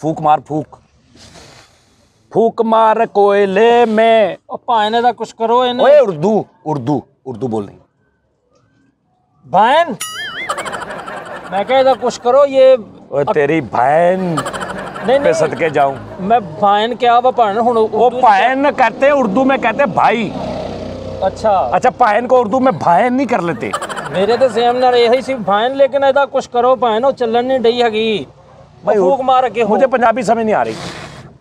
फूक मार, फूक फूक मार कोयले में। भाने दा कुछ करो इन्हें। ओए उर्दू उर्दू उर्दू बोलनी। बहन मैं कह दा कुछ करो ये। ओए तेरी बहन नहीं पे सदके जाऊं मैं बहन क्या वा भान हुन वो बहन कहते हैं उर्दू में, कहते हैं भाई। अच्छा अच्छा बहन को उर्दू में बहन नहीं कर लेते। मेरे तो सेम ना यही सी बहन, लेकिन एदा कुछ करो बहन वो चलन नहीं डई हैगी भाई। फूक मार के मुझे पंजाबी समझ नहीं आ रही।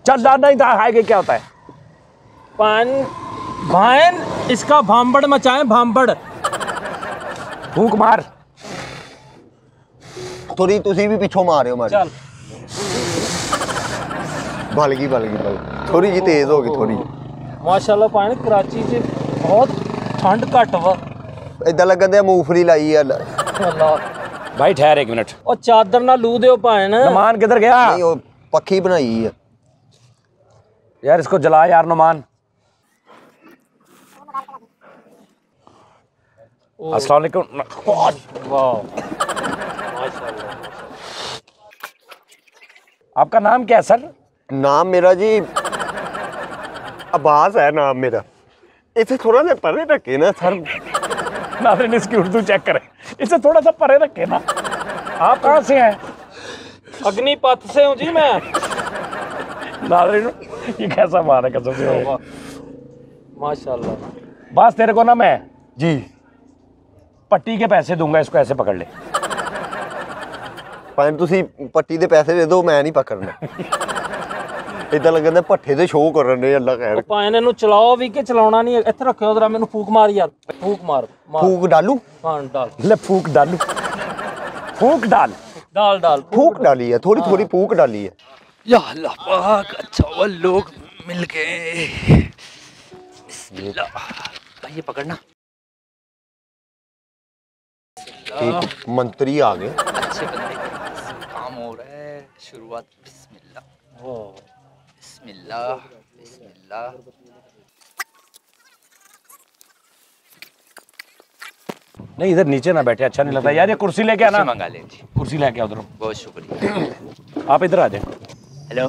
चल जाना ही था है कि क्या होता है बहन। बहन इसका भांबड़ मचाए भांबड़। फूक मार। थोड़ी तुसी भी पिछों मार रहे हो मारी। चल बल गई थोड़ी जी तेज हो गई थोड़ी। माशाल्लाह भैन कराची च बहुत ठंड घट वा। इदा लगदा मूंगफली लाई है। अल्लाह भाई ठहर एक मिनट। और चादर ना लू दियो भैन। नुमान किधर गया? नहीं वो पक्की बनाई है यार इसको जला यार नुमान। अस्सलाम वालेकुम। वाह आपका नाम क्या है सर? नाम मेरा जी अब्बास है नाम मेरा। इसे थोड़ा सा परे रखे ना सर। नाज़रीन इसकी उर्दू चेक करें, इसे थोड़ा सा परे रखे ना। आप कहाँ से हैं? अग्निपथ से हूँ जी मैं। नाज़रीन ये कैसा मार है कसम से। माशाल्लाह। बस तेरे को ना मैं जी पट्टी के पैसे दूंगा, इसको ऐसे पकड़ ले। भाई तुसी पट्टी दे पैसे दे दो, मैं नहीं पकड़ना। इदा लगदा भट्ठे ते शो कर रहे अल्लाह खैर। भाई इन्हू चलाओ भी कि चलाउणा नहीं। इत्थे रखियो जरा, मैनू फूक मार यार। फूक मार फूक डालू। हाँ डाल ले फूक डालू। फूक डाल डाल डाल फूक डाली है, थोड़ी थोड़ी फूक डाली है। या अल्लाह पाक, अच्छा हुआ लोग मिल गए। बिस्मिल्लाह। भाई ये पकड़ना। एक मंत्री आ गए। अच्छे बंदे के पास काम हो रहा है। शुरुआत बिस्मिल्लाह बिस्मिल्लाह बिस्मिल्लाह। नहीं इधर नीचे ना बैठे, अच्छा नहीं लगता यार। ये कुर्सी लेके आना। मंगा ले जी। कुर्सी लेके आओ उधर। बहुत शुक्रिया। आप इधर आ जाए। हेलो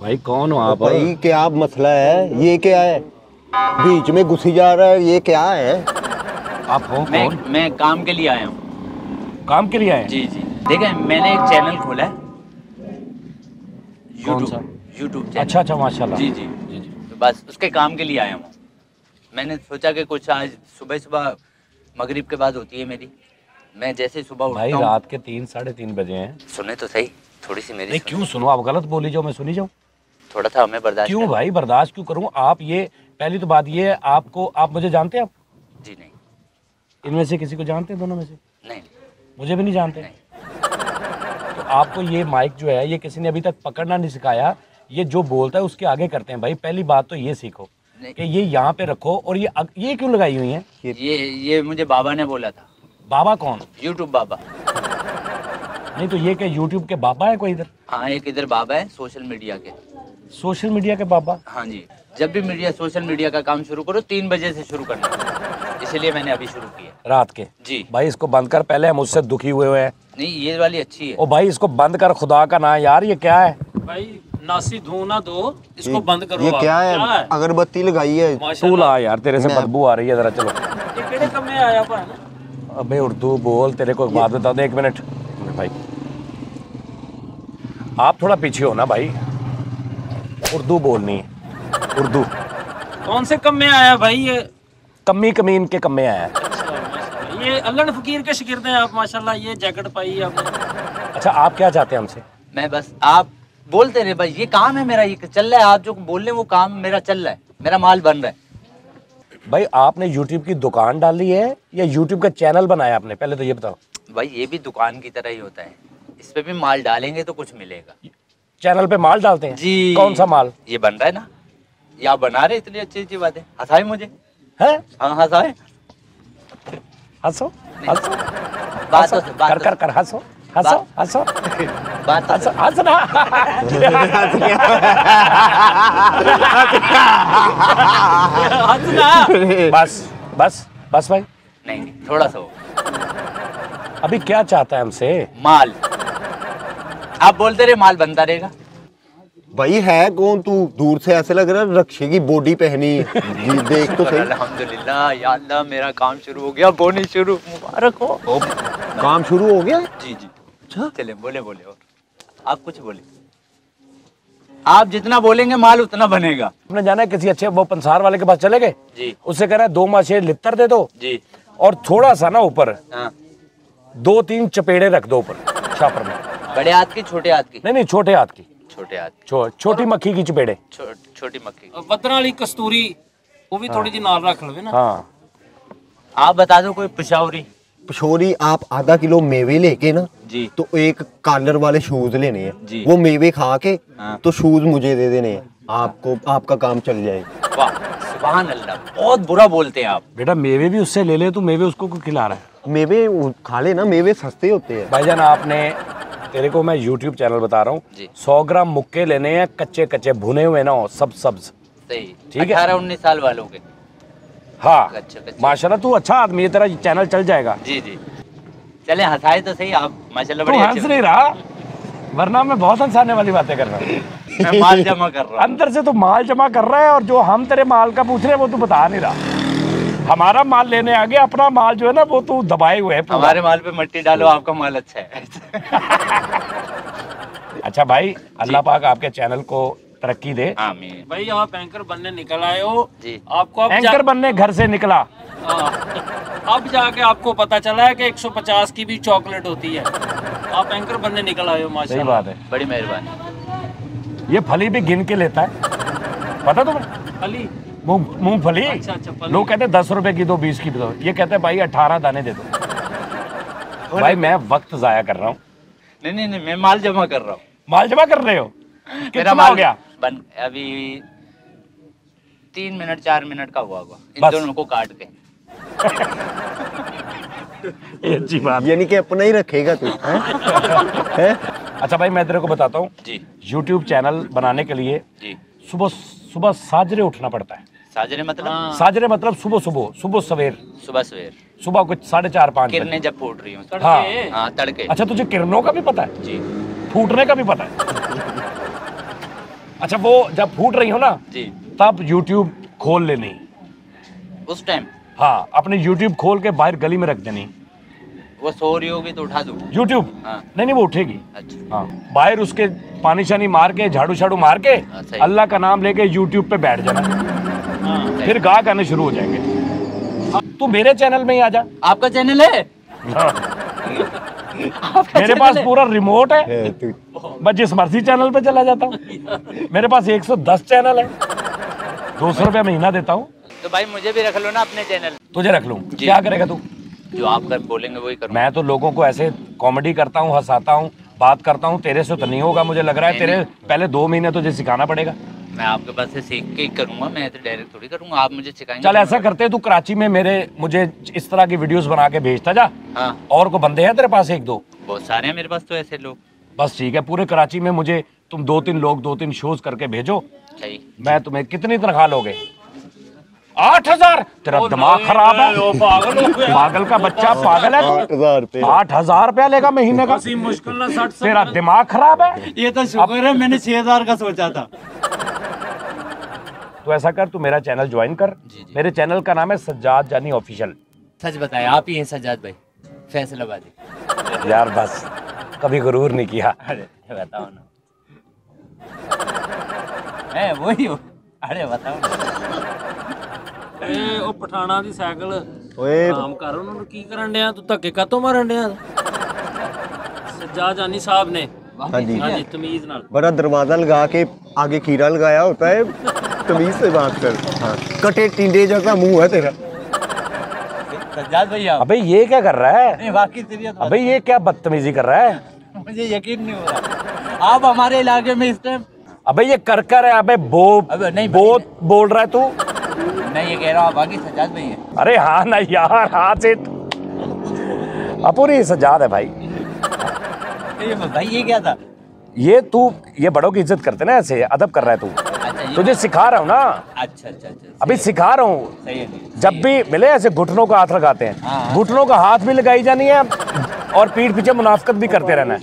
भाई कौन हो आप? भाई क्या मसला है? ये क्या है? बीच में घुसी जा रहा है, ये क्या है? आप हो कौन? मैं काम के लिए आया हूँ। काम के लिए आए? जी जी देखें, मैंने एक चैनल खोला है कौन सा? YouTube channel. अच्छा अच्छा माशाल्लाह। जी जी जी जी। तो बस उसके काम के लिए आया हूँ। मैंने सोचा कि कुछ आज सुबह सुबह मगरिब के बाद होती है मेरी। मैं जैसे ही सुबह भाई उठता हूँ। रात के 3 साढ़े 3 बजे हैं। सुने तो सही, थोड़ी सी मेरी नहीं सुने। क्यों सुनो, आप गलत बोली जाओ मैं सुनी जाऊँ? थोड़ा सा हमें बर्दाश्त क्यों करें। भाई बर्दाश्त क्यों करूँ? आप ये पहली तो बात ये है, आपको आप मुझे जानते हैं? आप जी नहीं इनमें से किसी को जानते हैं? दोनों में से? नहीं मुझे भी नहीं जानते। तो आपको ये माइक जो है ये किसी ने अभी तक पकड़ना नहीं सिखाया। ये जो बोलता है उसके आगे करते हैं भाई। पहली बात तो ये सीखो कि ये यहाँ पे रखो। और ये क्यों लगाई हुई है? ये मुझे बाबा ने बोला था। बाबा कौन? यूट्यूब बाबा। नहीं तो ये क्या यूट्यूब के बाबा है कोई इधर? हाँ एक इधर बाबा है सोशल मीडिया के। सोशल मीडिया के बाबा? हाँ जी। जब भी मीडिया सोशल मीडिया का काम शुरू करो 3 बजे से शुरू करना, इसलिए मैंने अभी शुरू किया। रात के? जी भाई इसको बंद कर, पहले हम उससे दुखी हुए हैं। नहीं ये वाली अच्छी है। ओ भाई इसको बंद कर खुदा का ना यार। ये क्या है भाई? नासी धू ना दो, इसको बंद करो। ये क्या है? अगरबत्ती लगाई है। तू ला यार, तेरे से बदबू आ रही है। जरा चलो। ये केड़े कमे आया भाई? अबे उर्दू बोल, तेरे को एक बात बता दे। एक मिनट भाई, आप थोड़ा पीछे हो ना भाई। उर्दू बोलनी है, उर्दू। कौन से कमे आया भाई ये? कमी कमीन के कम्मे आया है। अच्छा माशाल्लाह। ये अल्लाह फकीर के शागिर्द हैं आप माशाल्लाह। ये जैकेट पाई है आपने। अच्छा आप क्या चाहते हैं हमसे? मैं बस आप बोलते रहे भाई, ये काम है मेरा, ये चल रहा है। आप जो बोल रहे हैं वो काम मेरा चल रहा है, मेरा माल बन रहा है। भाई आपने यूट्यूब की दुकान डाली है या यूट्यूब का चैनल बनाया आपने? पहले तो ये बताओ। भाई ये भी दुकान की तरह ही होता है, इस पे भी माल डालेंगे तो कुछ मिलेगा। चैनल पे माल डालते हैं जी। कौन सा माल? ये बन रहा है ना, ये आप बना रहे, इतनी अच्छी अच्छी बात है। हंसाए मुझे। हैं? हाँ हंसाए। हंसो हंसो बात कर कर कर हंसो हंसो हंसो बात हंसो हंसना। बस बस बस भाई। नहीं थोड़ा सा हो। अभी क्या चाहता है हमसे? माल आप बोलते रहे, माल बनता रहेगा। भाई है कौन तू? दूर से ऐसे लग रहा है रक्षे की बॉडी पहनी है। जी देख तो सही। अल्हम्दुलिल्लाह या अल्लाह, मेरा काम शुरू हो गया, बोनी शुरू, मुबारक हो। काम शुरू हो गया? जी जी। अच्छा चले, बोले बोले और आप कुछ बोले। आप जितना बोलेंगे माल उतना बनेगा। आपने जाना है किसी अच्छे वो पंसार वाले के पास चले गए जी। उससे कह रहा है 2 माशे लिप्तर दे दो जी। और थोड़ा सा ना ऊपर हाँ। 2-3 चपेड़े रख दो ऊपर छापर में। बड़े हाथ की, छोटे हाथ की? नहीं छोटे हाथ की, छोटे हाथ, छोटी मक्खी की चपेड़े, छोटी मक्खी। बदना वाली कस्तूरी वो भी थोड़ी जी नाल रख लवे ना। हाँ आप बता दो कोई पिशावरी। पिशोरी आप आधा किलो मेवे लेके ना जी। तो एक कॉलर वाले शूज लेने हैं जी। वो मेवे खा के हाँ। तो शूज मुझे दे देने हैं, आपको आपका काम चल जाएगा। वाह सुभान अल्लाह, बहुत बुरा बोलते हैं आप। बेटा मेवे भी उससे ले ले, तू मेवे उसको क्यों खिला रहा है? मेवे खा लेना, मेवे सस्ते होते हैं। भाईजान आपने, तेरे को मैं YouTube चैनल बता रहा हूँ, जी। 100 ग्राम मुक्के लेने हैं कच्चे कच्चे भुने हुए ना हो, सब सब्ज। सही। ठीक है। 18-19 साल वालों के। हाँ कच्चे कच्चे। माशाल्लाह तू अच्छा आदमी है, तेरा चैनल चल जाएगा। जी जी। चले हंसाए तो सही आप, माशाल्लाह तू बड़े हंस नहीं रहा, वरना मैं बहुत हंसाने वाली बातें कर रहा हूँ। मैं माल जमा कर रहा हूँ। अंदर से तो माल जमा कर रहा है और जो हम तेरे माल का पूछ रहे हैं वो तू बता नहीं रहा। हमारा माल लेने आ गया, अपना माल जो है ना वो तू दबाए हुए है पूरा। हमारे माल पे मट्टी डालो, आपका माल अच्छा है। अच्छा भाई, अल्लाह पाक आपके चैनल को तरक्की दे। आमीन। भाई आप एंकर बनने निकल आए हो जी। आपको अब एंकर बनने घर से निकला, अब जाके आपको पता चला है कि 150 की भी चॉकलेट होती है। आप एंकर बनने निकल आए हो सही माशाल्लाह। बात है। बड़ी मेहरबानी। ये फली भी गिन के लेता है, पता तुम्हें? अली मूंगफली। अच्छा, फली। लोग कहते हैं 10 रुपए की दो, 20 की दो, ये कहते हैं भाई 18 दाने दे दो। भाई मैं वक्त जाया कर रहा हूँ। नहीं, मैं माल जमा कर रहा हूँ। माल जमा कर रहे हो? मेरा कितना माल हो गया? बन अभी 3 मिनट 4 मिनट का हुआ होगा इन बस। दोनों को काट के। ये अच्छी बात। यानी कि अपना ही रखेगा तू हैं? अच्छा भाई मैं तेरे को बताता हूँ, जी YouTube चैनल बनाने के लिए जी। सुबह सुबह साजरे उठना पड़ता है। साजरे मतलब? साजरे मतलब सुबह सवेर, सुबह सवेर सुबह कुछ 4:30-5 बजे। किरणें जब फूट रही हूँ। हाँ। हाँ तड़के। अच्छा तुझे किरणों का भी पता है, जी फूटने का भी पता है? अच्छा वो जब फूट रही हो ना जी। तब YouTube खोल लेनी। उस टाइम हाँ अपने YouTube खोल के बाहर गली में रख देनी। वो सो रही होगी तो उठा दूँ? YouTube हाँ। नहीं वो उठेगी। अच्छा। हाँ बाहर उसके पानी शानी मार के झाड़ू शाड़ू मार के सही। अल्लाह का नाम लेके YouTube पे बैठ जाना, सही। फिर गाहक आने शुरू हो जाएंगे। तू मेरे चैनल में ही आ जा। आपका चैनल है? हाँ। आपका मेरे चैनल पास है? पूरा रिमोट है, है तू। मैं जिस मर्जी चैनल पे चला जाता हूँ। मेरे पास 110 चैनल है, 200 रुपया महीना देता हूँ। तो भाई मुझे भी रख लो ना अपने चैनल। तुझे रख लूँ, क्या करेगा तू? जो आप कर बोलेंगे वही करूँ। मैं तो लोगों को ऐसे कॉमेडी करता हूँ, हंसाता हूँ, बात करता हूँ। तेरे से तो नहीं होगा मुझे लग रहा है, तेरे पहले 2 महीने तुझे सिखाना पड़ेगा। मैं आपके पास से सीख के ही करूंगा, मैं तो डायरेक्ट थोड़ी करूंगा, आप मुझे सिखाएंगे। चल ऐसा करते तू कराची में मुझे इस तरह की वीडियोस बना के भेजता जा। हाँ और को बंदे हैं तेरे पास 1-2? बहुत सारे हैं मेरे पास तो ऐसे लोग। बस ठीक है, पूरे कराची में मुझे तुम 2-3 लोग 2-3 शोज करके भेजो। सही। मैं तुम्हें कितनी तनख्वाह लोगे? 8,000? तेरा दिमाग खराब है, पागल का बच्चा, पागल है। 8,000 रुपये। 8,000 रुपया लेगा महीने का? मुश्किल ना 60 तेरा दिमाग खराब है। ये तो शुक्र है मैंने 6,000 का सोचा था। तो ऐसा कर, तू मेरा चैनल ज्वाइन कर। जी। मेरे चैनल का नाम है सज्जाद जानी ऑफिशियल। सच बताए आप ही हैं सज्जाद भाई, फैसलाबादी। यार बस कभी गुरूर नहीं किया। अरे बताओ ना। मैं वही हूँ। अरे बताओ ना। ਉਹ ਪਠਾਣਾ ਦੀ ਸਾਈਕਲ ਓਏ ਆਰਾਮ ਕਰ, ਉਹਨਾਂ ਨੂੰ ਕੀ ਕਰਨ ਡਿਆ ਤੂੰ? ਧੱਕੇ ਕਾਤੋਂ ਮਾਰਨ ਡਿਆ? सज्जाद जानी साहब ने हाँ जी हाँ जी तमीज नाल बड़ा दरवाजा लगा के आगे खीरा लगाया होता है, तमीज से बात कर। हाँ कटे टिंडे जैसा मुंह है तेरा। सज्जाद भाई आप? अबे ये क्या कर रहा है? नहीं वाकई सीरियस। अबे ये क्या बदतमीजी कर रहा है? मुझे यकीन नहीं हो रहा आप हमारे इलाके में इस टाइम। अबे ये कर है। अबे अबे नहीं बोल रहा है तू? मैं ये कह रहा हूँ बाकी सज्जाद भाई है। अरे हाँ ना यार, हाँ से अपूरी सज्जाद है भाई। भाई ये क्या था? ये बड़ों की इज्जत करते ना, ऐसे अदब कर रहा है तू। अच्छा ये तुझे सिखा रहा हूँ ना, अच्छा अच्छा अच्छा अभी सिखा रहा हूँ। सही है। जब भी मिले ऐसे घुटनों का हाथ लगाते हैं, हाँ। घुटनों का हाथ भी लगाई जानी है, और पीठ पीछे मुनाफकत भी करते रहना है।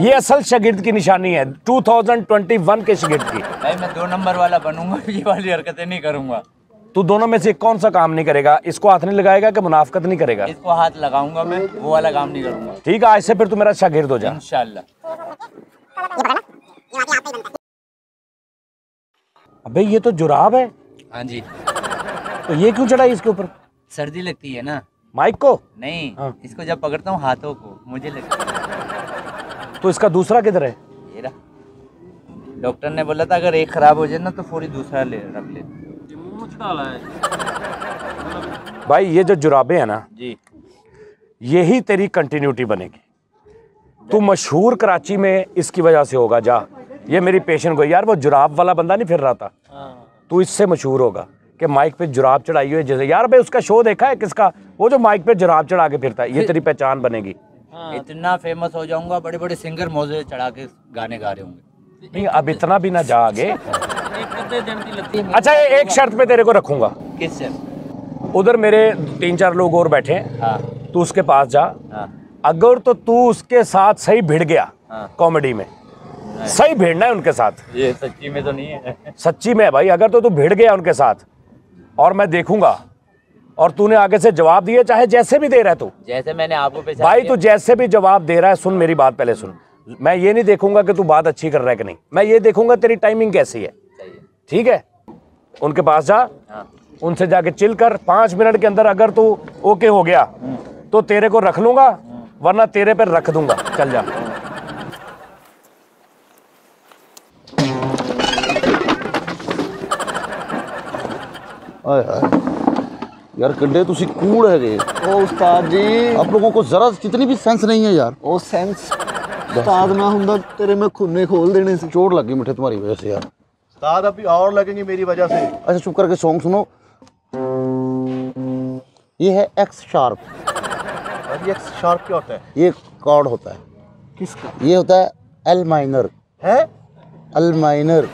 ये असल शागिर्द की निशानी है 2021 के शागिर्द की। भाई मैं 2 नंबर वाला बनूंगा, ये वाली हरकतें नहीं करूंगा। तू दोनों में से कौन सा काम नहीं करेगा? इसको हाथ नहीं लगाएगा कि मुनाफकत नहीं करेगा? इसको हाथ लगाऊंगा मैं, वो वाला काम नहीं करूंगा। ठीक है, आज से फिर तू मेरा शागिर्द हो जा इंशाल्लाह। अबे ये तो जुराब है, हाँ जी। तो ये क्यों चढ़ाई इसके ऊपर? सर्दी लगती है ना। माइक को? नहीं, हाँ। इसको जब पकड़ता हूँ हाथों को मुझे लगता है। तो इसका दूसरा किधर है? ये रहा। डॉक्टर ने बोला था अगर एक खराब हो जाए ना तो फौरी दूसरा ले रख ले। मुंह में डाला है भाई ये जो जुराबे हैं ना जी, यही तेरी कंटिन्यूटी बनेगी। तू मशहूर कराची में इसकी वजह से होगा। जा, ये मेरी पेशेंट को, यार वो जुराब वाला बंदा नहीं फिर रहा था, तू इससे मशहूर होगा कि माइक पे जुराब चढ़ाई हुई है। जैसे यार भाई उसका शो देखा है किसका, वो जो माइक पे जुराब चढ़ा के फिरता है, ये तेरी पहचान बनेगी। इतना फेमस हो जाऊंगा, बड़े बड़े सिंगर मौजे चढ़ा के गाने गा रहे होंगे। नहीं अब इतना भी ना जा आगे। एक आधे दिन की लगती है। अच्छा एक शर्त पे तेरे को रखूंगा, किस से? उधर मेरे 3-4 लोग और बैठे हैं, हाँ तू उसके पास जा। हाँ अगर तो तू उसके साथ सही भिड़ गया हाँ। कॉमेडी में, सही भिड़ना है उनके साथ। ये सच्ची में तो नहीं है। सच्ची में भाई, अगर तो तू भिड़ गया उनके साथ और मैं देखूंगा और तूने आगे से जवाब दिए, चाहे जैसे भी दे रहा है तू, जैसे मैंने आपको पहचान भाई लिया। तू जैसे भी जवाब दे रहा है, सुन मेरी बात पहले सुन। मैं ये नहीं देखूंगा कि तू बात अच्छी कर रहा है कि नहीं, मैं ये देखूंगा तेरी टाइमिंग कैसी है। सही है। ठीक है, उनके पास जा, हाँ। उनसे जाके चिल कर। 5 मिनट के अंदर अगर तू ओके हो गया तो तेरे को रख लूंगा, वरना तेरे पे रख दूंगा। चल जा। आए हाय यार, किड्डे तुसी कूड़ है गए। ओ उस्ताद जी, आप लोगों को जरा कितनी भी सेंस नहीं है यार। ओ सेंस उस्ताद ना हुंदा तेरे में खुन्ने खोल देने से। चोट लगी मुझे तुम्हारी वजह से यार। उस्ताद अभी और लगेंगे मेरी वजह से। अच्छा चुप करके सॉन्ग सुनो। ये है एक्स शार्प। अभी एक शार्प क्या होता है? ये कॉर्ड होता है। किसका? ये होता है एल माइनर। है एल माइनर।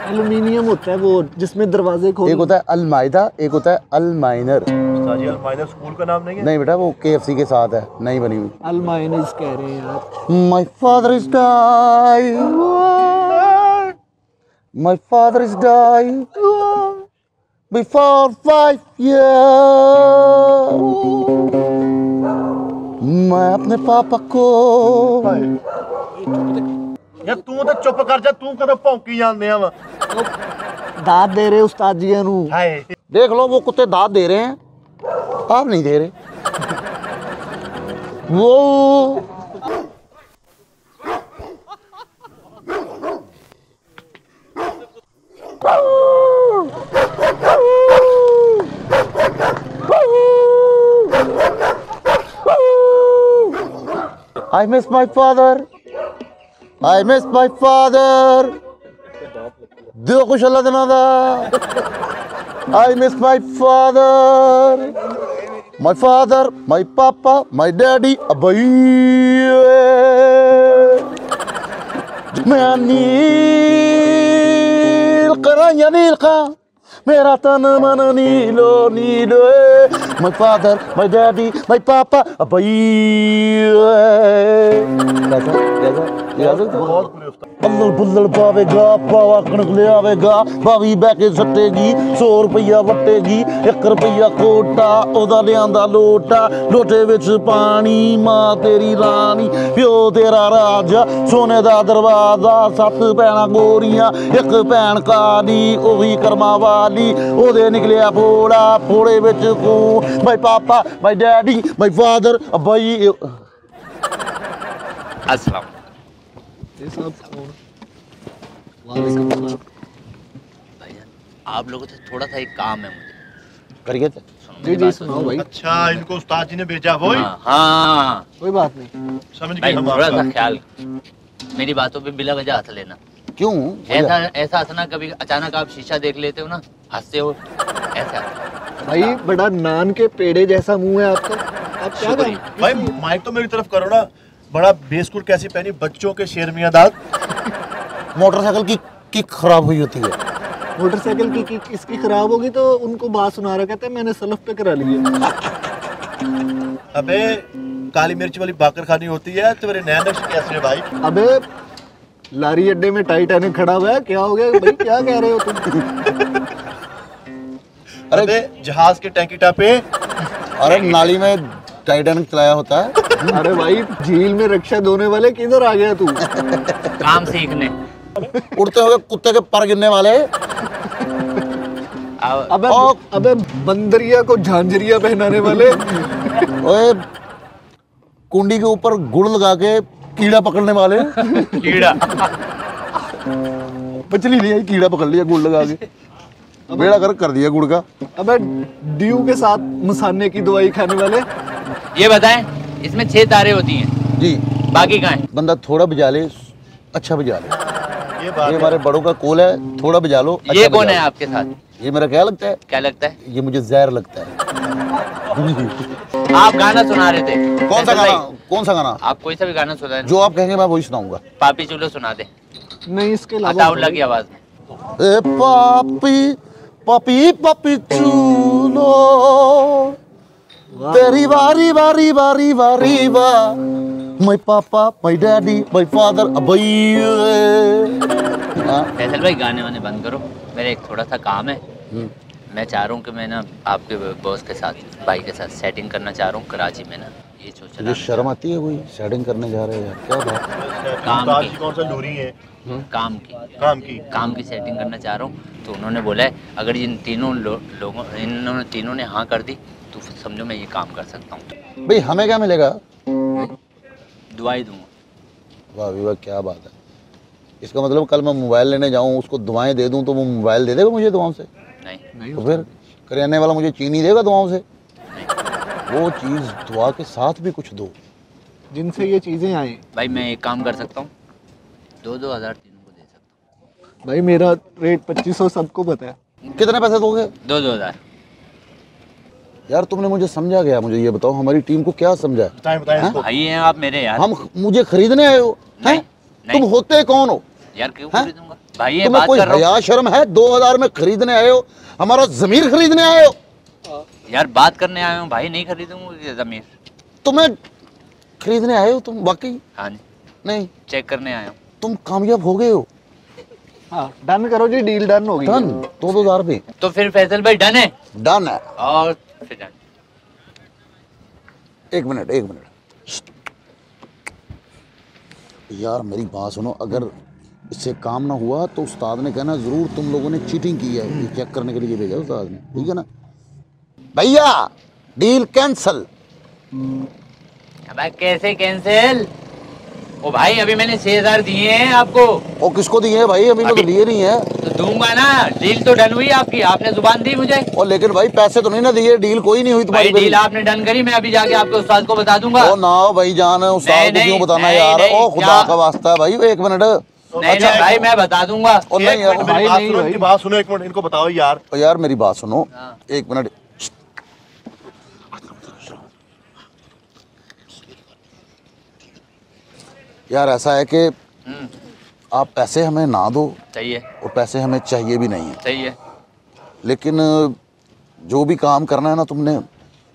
एल्युमिनियम होता है वो जिसमें दरवाजे खोल। एक होता है अल माइदा, एक होता है अल माइनर। उस्ताद जी अलमाइनर स्कूल का नाम नहीं है? नहीं बेटा, वो KFC के साथ है, नहीं बनी हुई। अलमाइनस कह रहे हैं यार। My father is died. My father is died before 5 years. मैं अपने पापा को यार तू तो चुप कर जा, तू कदों भौंकी ਜਾਂਦੇ ਆ ਵਾ। दाद दे रहे उस्ताद जी नू। हाय देख लो, वो कुत्ते दांत दे रहे हैं, आप नहीं दे रहे। वो I miss my father. I miss my father. दिल खुश अल्लाह देना दा। I miss my father. My father, my papa, my daddy. अबई मैं नील करा या नील का, मेरा तन मन नीलो नीलो। My father, my daddy, my papa. अबई बल्लल बुल्लल पावेगा, पावा कणक ले आवेगा, बावी बह के सट्टेगी, 100 रुपया वट्टेगी, 1 रुपया कोटा ओदा लियांदा लोटा, लोटे विच पानी, मां तेरी रानी, प्यो तेरा राजा, सोने दा दरवाजा, 7 भैणां गोरियां, 1 भैण काली, ओ भी कर्मा वाली, ओदे निकलिया फोड़ा, फोड़े विच खून। माय पापा, माय डैडी, माय फादर। भाई अस्सलाम। भाईजान आप लोगों से थोड़ा सा एक काम है मुझे। करिए जी जी सुनाओ भाई। अच्छा इनको उस्ताद जी ने भेजा वो ही? हाँ कोई बात नहीं। समझ भाई गए हम थोड़ा आपका। सा ख्याल, मेरी बातों पे बिला वजह हंस लेना। क्यों? ऐसा हंसना, कभी अचानक आप शीशा देख लेते हो ना, हंसते हो ऐसा। भाई बड़ा नान के पेड़े जैसा मुंह है आपका। आप क्या शुक्रिया। कर- भाई माइक तो मेरी तरफ करो ना। बड़ा बेस्कुट कैसी पहनी, बच्चों के शेरमियां दाग। मोटरसाइकिल की किक खराब हुई होती है। मोटरसाइकिल की किसकी खराब होगी तो उनको बात सुना रहा, कहते हैं मैंने सलफ पे करा ली है। अबे काली मिर्च वाली बाकर खानी होती है तो मेरे नए नक्श कैसे है भाई? अबे लारी अड्डे में टाइटैनिक खड़ा हुआ है, क्या हो गया भाई, क्या कह रहे हो तुम? अरे जहाज के टैंकी टापे। अरे नाली में टाइटैनिक चलाया होता है। अरे भाई झील में रक्षा धोने वाले किधर आ गया तू? काम सीखने। उड़ते हुए कुत्ते के पर गिरने वाले। अबे अबे बंदरिया को झांझरिया पहनाने वाले। ओए कुंडी के ऊपर गुड़ लगा के कीड़ा पकड़ने वाले। कीड़ा। मछली लिया कीड़ा पकड़ लिया गुड़ लगा के, बेड़ा कर दिया गुड़ का। अबे ड्यू के साथ मसाने की दवाई खाने वाले। ये बताएं इसमें 6 तारे होती हैं जी, बाकी कहाँ हैं? बंदा थोड़ा बजा ले, अच्छा बजा ले। ये बात ये हमारे बड़ों का कॉल है, थोड़ा बजा लो। ये अच्छा कौन बजा है लो। आपके साथ? ये मेरा क्या लगता है? क्या लगता है? ये मुझे जहर लगता है। आप गाना सुना रहे थे। कौन सा फैसल गाना? भाई, कौन सा गाना? आप कोई सा भी गाना सुना जो आप कहेंगे मैं वही सुनाऊंगा। पापी चूल्हो सुना दे। नहीं इसके अलावा अताउल्ला की आवाज में। ए पापी पापी पापी चूलो तेरी बारी बारी बारी बारी बा माय पापा माय डैडी माय फादर अबई। फैसल भाई गाने वाने बंद करो, मेरा एक थोड़ा सा काम है। मैं चाह रहा हूँ कि मैं ना आपके बॉस के साथ, भाई के साथ सेटिंग करना चाह रहा हूँ कराची में ना। ये सोच तुझे शर्म आती है? कोई सेटिंग करने जा रहे हैं यार, क्या बात? काम ताज की। की कौन सा लोरी है? काम की काम की सेटिंग करना चाह रहा हूँ। तो उन्होंने बोला है अगर इन तीनों ने हाँ कर दी तो समझो मैं ये काम कर सकता हूँ। भाई हमें क्या मिलेगा? दुआई दूंगा। वाह वाह क्या बात है। इसका मतलब कल मैं मोबाइल लेने जाऊँ, उसको दुआएं दे दूँ तो वो मोबाइल दे देगा मुझे दुआओं से? नहीं। तो फिर करियाने वाला मुझे चीनी देगा दुआओं से? वो चीज़ दुआ के साथ भी कुछ दो जिनसे ये चीजें आई। भाई मैं एक काम कर सकता हूँ, 2-2 हज़ार तीनों को दे सकता हूँ। भाई मेरा रेट 2500 सबको पता है। कितने पैसे दोगे? 2-2 हज़ार। यार तुमने मुझे समझा गया, मुझे ये बताओ हमारी टीम को क्या समझा? बताएं इसको। भाई हैं आप मेरे यार। हम मुझे खरीदने आए हो? नहीं, हैं? नहीं। तुम होते कौन हो? यार क्यों हैं? खरीदूंगा भाई, ये तुम्हें बात कोई कर रहा हूँ हया शर्म है? 2000 में खरीदने आए हो, हमारा जमीर खरीदने आए हो? यार, बात करने आया हूँ भाई, नहीं खरीदूंगा ये जमीन। तुम्हें खरीदने आए हो तुम? वाकई? हाँ जी, नहीं, चेक करने आया हूँ। तुम कामयाब हो गए हो। हाँ डन करो जी, डील डन होगी। डन। 2000 पे तो फिर फैसल भाई डन है? डन है। और फिर डन। एक मिनट यार मेरी बात सुनो, अगर इससे काम ना हुआ तो उस्ताद ने कहना जरूर तुम लोगों ने चीटिंग की है। ये चेक करने के लिए भेजा उस्ताद ने, ठीक है ना? भैया डील कैंसल। भाई कैसे कैंसिल? ओ भाई अभी मैंने 6000 दिए हैं आपको। और किसको दिए हैं भाई? अभी तो लिए नहीं है। तो दूंगा ना, डील तो डन हुई आपकी, आपने जुबान दी मुझे। और लेकिन भाई पैसे तो नहीं ना दिए, डील कोई नहीं हुई तुम्हारी। भाई डील आपने डन करी, मैं अभी जाके आपके उस्ताद को बता दूंगा। ओ ना भाई जान, उस्ताद को क्यों बताना नहीं, यार? नहीं, ओ खुदा का वास्ता है भाई, एक मिनट। नहीं नहीं भाई मैं बता दूंगा। और नहीं यार, भाई नहीं भाई, इनकी बात सुनो एक मिनट, इनको बताओ यार। ओ यार मेरी बात सुनो एक मिनट। यार ऐसा है कि आप पैसे हमें ना दो चाहिए, और पैसे हमें चाहिए भी नहीं है, सही है। लेकिन जो भी काम करना है ना तुमने,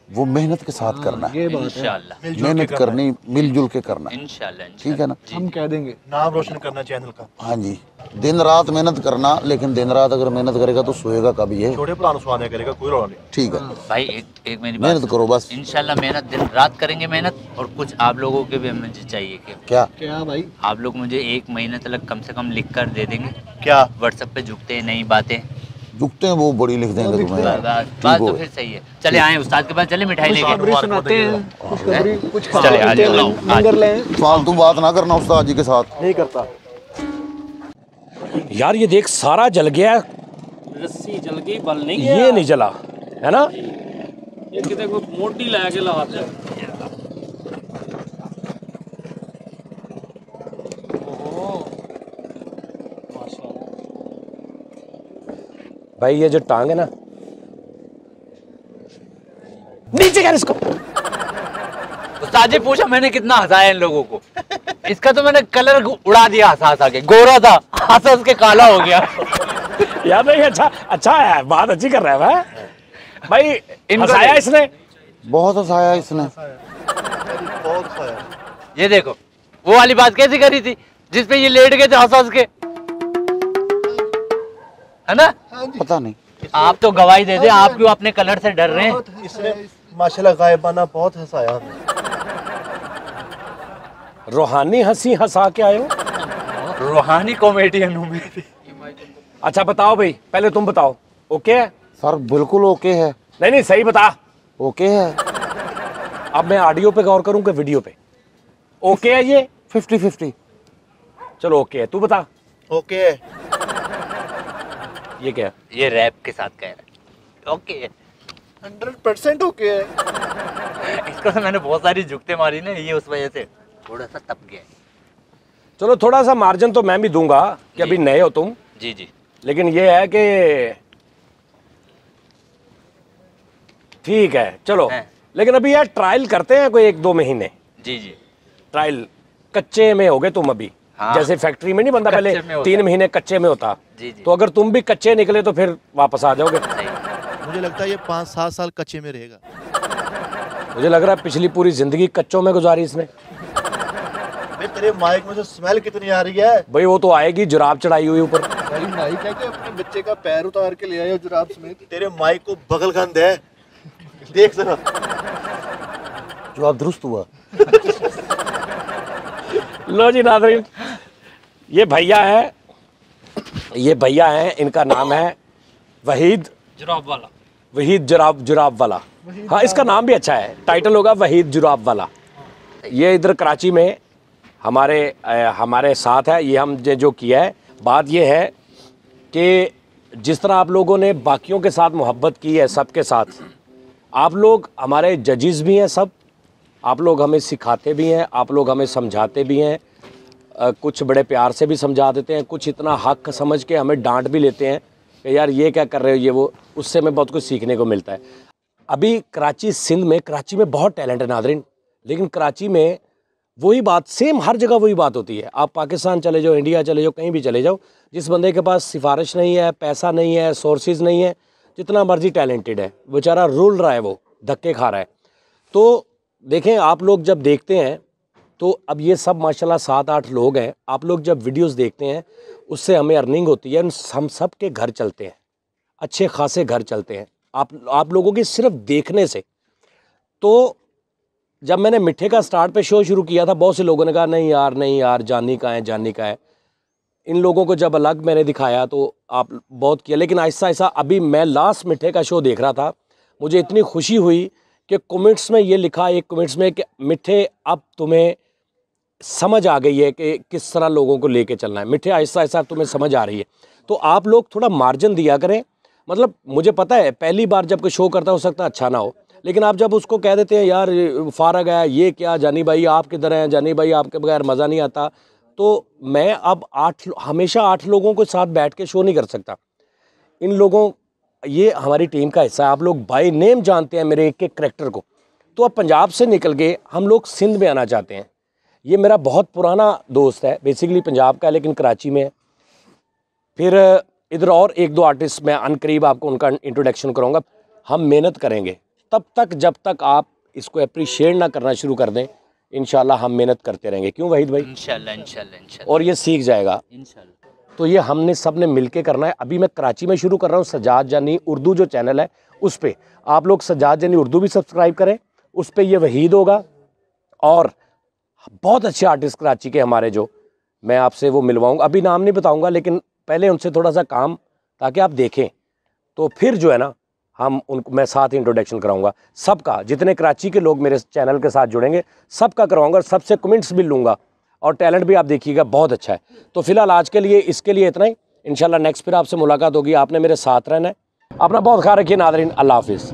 वो मेहनत के साथ करना है। ये बात है। इंशाल्लाह मेहनत करनी, मिलजुल के करना है, इंशाल्लाह ठीक है ना? हम कह देंगे। नाम रोशन करना चैनल का। हाँ जी, दिन रात मेहनत करना, लेकिन दिन रात अगर मेहनत करेगा तो सोएगा कभी है, छोटे पुराने सुहाने करेगा, कोई रोला नहीं। ठीक है? भाई एक मेरी मेहनत बात करो बस। इंशाल्लाह मेहनत, दिन रात करेंगे मेहनत। और कुछ आप लोगों के भी मुझे चाहिए कि क्या? क्या भाई? आप लोग मुझे 1 महीने तक कम से कम लिख कर दे देंगे। क्या? व्हाट्सएप पे झुकते हैं नई बातें, झुकते हैं वो बड़ी लिख देंगे तुम्हें यार। बात तो फिर सही है। चले आए उस्ताद के पास, चले मिठाई लेके। खबरें सुनाते हैं, कुछ खबरें, कुछ चले, आज खबरें लाओ, मंगर लें। फालतू बात ना करना उस्ताद जी के साथ। नहीं करता। यार ये देख सारा जल गया है, रस्सी जल गई, बल नहीं गया। ये नहीं जला है ना? ये किते को मोटी ला के लगा दे। भाई ये जो टांग है ना, नीचे कर इसको। उस्ताद जी पूछा मैंने कितना हंसाया इन लोगों को। इसका तो मैंने कलर उड़ा दिया हंसा हंसा के, गोरा था हंसा उसके काला हो गया। यार नहीं, अच्छा है, बात अच्छी कर रहा है भाई। इनको हंसाया इसने, बहुत हंसाया इसने। बहुत खाया। ये देखो वो वाली बात कैसी करी थी जिसपे ये लेट गए थे हंस हंस के, है ना? पता नहीं। आप तो गवाही दे दे, आप क्यों अपने कलर से डर रहे हैं? इसने माशाल्लाह गायबाना बहुत हंसाया हमें। रूहानी हंसी हंसा के आए हो। रूहानी कॉमेडियन हूँ मैं। अच्छा बताओ भाई, पहले तुम बताओ, ओके है? सर बिल्कुल ओके है। नहीं नहीं सही बता। ओके है। अब मैं ऑडियो पे गौर करूं कि वीडियो पे? ओके है ये? 50-50। चलो ओके है, तू बता। ओके है। ये क्या है? ये रैप के साथ कह रहा है ओके है। 100% ओके है। इसको तो मैंने बहुत सारी जुगते मारी ना, ये उस वजह से थोड़ा सा तप गया है। चलो थोड़ा सा मार्जिन तो मैं भी दूंगा कि अभी नए हो तुम, जी जी। लेकिन ये है कि ठीक है चलो है। लेकिन अभी यार ट्रायल करते हैं कोई 1-2 महीने। जी जी। ट्रायल कच्चे में हो गए तुम अभी। हाँ। जैसे फैक्ट्री में नहीं बनता, पहले कच्चे में होता 3 महीने कच्चे में होता। जी जी। तो अगर तुम भी कच्चे निकले तो फिर वापस आ जाओगे। सही। मुझे लगता है ये 5-7 साल कच्चे में रहेगा। मुझे लग रहा है पिछली पूरी जिंदगी कच्चों में गुजारी इसने। भाई तेरे माइक में से स्मेल कितनी आ रही है? भाई वो तो आएगी, जुराब चढ़ाई हुई ऊपर। भाई माइक है कि अपने बच्चे का पैर उतार के ले आए हो जुराब समेत? तेरे माइक को बगलगंद है, देख जरा। जवाब दुरुस्त हुआ। लो जी नाज़रीन, ये भैया है, इनका नाम है वहीद जुराब वाला। वहीद जुराब वाला। हाँ इसका नाम भी अच्छा है, टाइटल होगा वहीद जुराब वाला। ये इधर कराची में हमारे साथ है। ये हम जो किया है, बात ये है कि जिस तरह आप लोगों ने बाकियों के साथ मोहब्बत की है, सबके साथ आप लोग हमारे जजेस भी हैं, सब आप लोग हमें सिखाते भी हैं, आप लोग हमें समझाते भी हैं। कुछ बड़े प्यार से भी समझा देते हैं, कुछ इतना हक समझ के हमें डांट भी लेते हैं कि यार ये क्या कर रहे हो, ये वो। उससे हमें बहुत कुछ सीखने को मिलता है। अभी कराची सिंध में, कराची में बहुत टैलेंट है नादरीन, लेकिन कराची में वही बात, सेम हर जगह वही बात होती है। आप पाकिस्तान चले जाओ, इंडिया चले जाओ, कहीं भी चले जाओ, जिस बंदे के पास सिफारिश नहीं है, पैसा नहीं है, सोर्सेज नहीं है, जितना मर्जी टैलेंटेड है, बेचारा रुल रहा है, वो धक्के खा रहा है। तो देखें आप लोग जब देखते हैं तो अब ये सब माशाल्लाह 7-8 लोग हैं, आप लोग जब वीडियोस देखते हैं उससे हमें अर्निंग होती है, हम सब के घर चलते हैं, अच्छे खासे घर चलते हैं आप लोगों की सिर्फ देखने से। तो जब मैंने मिठे का स्टार्ट पे शो शुरू किया था, बहुत से लोगों ने कहा नहीं यार जानी का है। इन लोगों को जब अलग मैंने दिखाया तो आप बहुत किया, लेकिन ऐसा अभी मैं लास्ट मिठे का शो देख रहा था, मुझे इतनी खुशी हुई कि कमेंट्स में ये लिखा, एक कमेंट्स में कि मिठे अब तुम्हें समझ आ गई है कि किस तरह लोगों को लेके चलना है, मिठे ऐसा तुम्हें समझ आ रही है। तो आप लोग थोड़ा मार्जिन दिया करें। मतलब मुझे पता है पहली बार जब कोई शो करता हो सकता है अच्छा ना हो, लेकिन आप जब उसको कह देते हैं यार फारग है, ये क्या जानी भाई आप किधर हैं, जानी भाई आपके बगैर मज़ा नहीं आता, तो मैं अब हमेशा 8 लोगों के साथ बैठ के शो नहीं कर सकता। इन लोगों, ये हमारी टीम का हिस्सा है, आप लोग बाय नेम जानते हैं मेरे एक करैक्टर को। तो अब पंजाब से निकल के हम लोग सिंध में आना चाहते हैं। ये मेरा बहुत पुराना दोस्त है, बेसिकली पंजाब का है लेकिन कराची में है। फिर इधर और 1-2 आर्टिस्ट मैं अनकरीब आपको उनका इंट्रोडक्शन कराऊंगा। हम मेहनत करेंगे तब तक जब तक आप इसको अप्रिशिएट ना करना शुरू कर दें। इंशाल्लाह हम मेहनत करते रहेंगे, क्यों वहीद भाई? इंशाल्लाह और ये सीख जाएगा। तो ये हमने सब ने मिल के करना है। अभी मैं कराची में शुरू कर रहा हूँ, सज्जाद जानी उर्दू जो चैनल है उस पर आप लोग सज्जाद जानी उर्दू भी सब्सक्राइब करें, उस पर ये वहीद होगा। और बहुत अच्छे आर्टिस्ट कराची के हमारे जो मैं आपसे वो मिलवाऊंगा, अभी नाम नहीं बताऊंगा, लेकिन पहले उनसे थोड़ा सा काम, ताकि आप देखें तो फिर जो है ना हम उनको मैं साथ इंट्रोडक्शन कराऊंगा सबका। जितने कराची के लोग मेरे चैनल के साथ जुड़ेंगे सबका कराऊंगा, सबसे कमेंट्स भी लूँगा और टैलेंट भी आप देखिएगा बहुत अच्छा है। तो फिलहाल आज के लिए इसके लिए इतना ही। इंशाल्लाह नेक्स्ट फिर आपसे मुलाकात होगी। आपने मेरे साथ रहना है। अपना बहुत ख्याल रखिए नादरीन। अल्लाह हाफिज़।